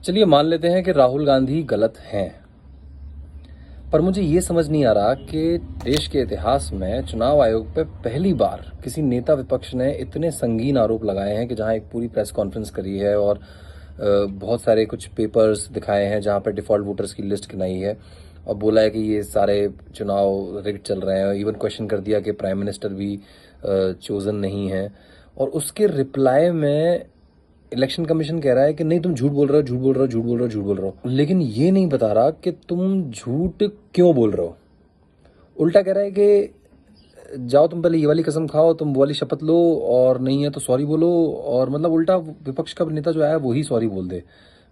चलिए मान लेते हैं कि राहुल गांधी गलत हैं, पर मुझे ये समझ नहीं आ रहा कि देश के इतिहास में चुनाव आयोग पे पहली बार किसी नेता विपक्ष ने इतने संगीन आरोप लगाए हैं कि जहां एक पूरी प्रेस कॉन्फ्रेंस करी है और बहुत सारे कुछ पेपर्स दिखाए हैं जहां पर डिफॉल्ट वोटर्स की लिस्ट गिनाई है और बोला है कि ये सारे चुनाव रिग्ड चल रहे हैं। इवन क्वेश्चन कर दिया कि प्राइम मिनिस्टर भी चोजन नहीं है, और उसके रिप्लाई में इलेक्शन कमीशन कह रहा है कि नहीं, तुम झूठ बोल रहे हो, झूठ बोल रहे हो, झूठ बोल रहे हो, झूठ बोल रहे हो। लेकिन ये नहीं बता रहा कि तुम झूठ क्यों बोल रहे हो। उल्टा कह रहा है कि जाओ तुम पहले ये वाली कसम खाओ, तुम वो वाली शपथ लो, और नहीं है तो सॉरी बोलो। और मतलब उल्टा विपक्ष का नेता जो आया वही सॉरी बोल दे।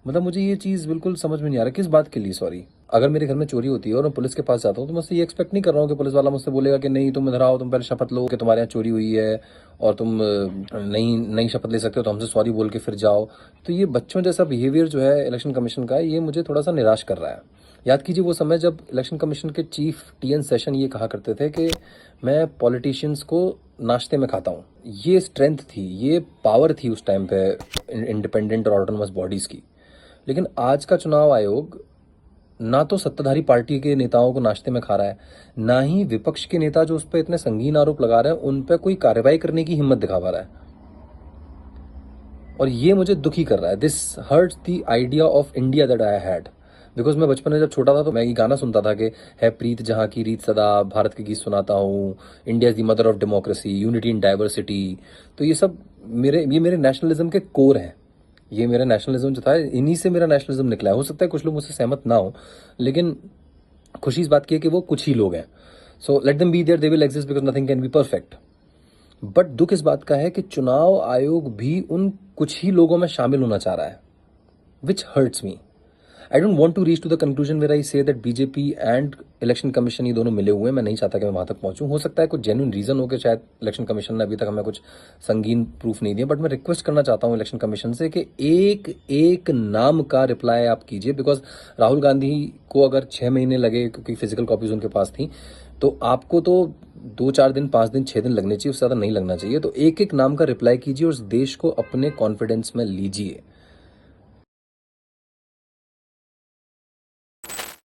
मतलब मुझे ये चीज़ बिल्कुल समझ में नहीं आ रहा किस बात के लिए सॉरी। अगर मेरे घर में चोरी होती है और मैं पुलिस के पास जाता हूँ तो मैं उससे ये एक्सपेक्ट नहीं कर रहा हूँ कि पुलिस वाला मुझसे बोलेगा कि नहीं तुम इधर आओ, तुम पहले शपथ लो कि तुम्हारे यहाँ चोरी हुई है और तुम नहीं नहीं शपथ ले सकते हो तो हमसे सॉरी बोल के फिर जाओ। तो ये बच्चों जैसा बिहेवियर जो है इलेक्शन कमीशन का, ये मुझे थोड़ा सा निराश कर रहा है। याद कीजिए वो समय जब इलेक्शन कमीशन के चीफ टीएन सेशन ये कहा करते थे कि मैं पॉलिटिशियंस को नाश्ते में खाता हूँ। ये स्ट्रेंथ थी, ये पावर थी उस टाइम पे इंडिपेंडेंट और ऑटोनमस बॉडीज की। लेकिन आज का चुनाव आयोग ना तो सत्ताधारी पार्टी के नेताओं को नाश्ते में खा रहा है, ना ही विपक्ष के नेता जो उस पर इतने संगीन आरोप लगा रहे हैं उन पर कोई कार्रवाई करने की हिम्मत दिखा पा रहा है। और ये मुझे दुखी कर रहा है। This hertz the idea of India that I had. Because मैं बचपन में जब छोटा था तो मैं ये गाना सुनता था कि है प्रीत जहाँ की रीत सदा, भारत के गीत सुनाता हूँ, India is the mother of democracy, unity in diversity. तो ये सब मेरे नेशनलिज्म के कोर हैं। ये मेरा नेशनलिज्म जो था, इन्हीं से मेरा नेशनलिज्म निकला है। हो सकता है कुछ लोग मुझसे सहमत ना हो, लेकिन खुशी इस बात की है कि वो कुछ ही लोग हैं। So let them be there, they will exist because nothing can be perfect. But दुख इस बात का है कि चुनाव आयोग भी उन कुछ ही लोगों में शामिल होना चाह रहा है, which hurts me. I don't want to reach to the conclusion where I say that BJP and election commission ये दोनों मिले हुए हैं। मैं नहीं चाहता कि मैं वहां तक पहुंचूं। हो सकता है कुछ जेन्युइन रीजन हो कि शायद इलेक्शन कमीशन ने अभी तक हमें कुछ संगीन प्रूफ नहीं दिया। बट मैं रिक्वेस्ट करना चाहता हूं इलेक्शन कमीशन से कि एक एक नाम का रिप्लाई आप कीजिए। बिकॉज राहुल गांधी को अगर 6 महीने लगे क्योंकि फिजिकल कॉपीज उनके पास थी, तो आपको तो 2-4 दिन, 5 दिन, 6 दिन लगने चाहिए, उससे ज़्यादा नहीं लगना चाहिए। तो एक एक नाम का रिप्लाई कीजिए और उस देश को अपने कॉन्फिडेंस में लीजिए।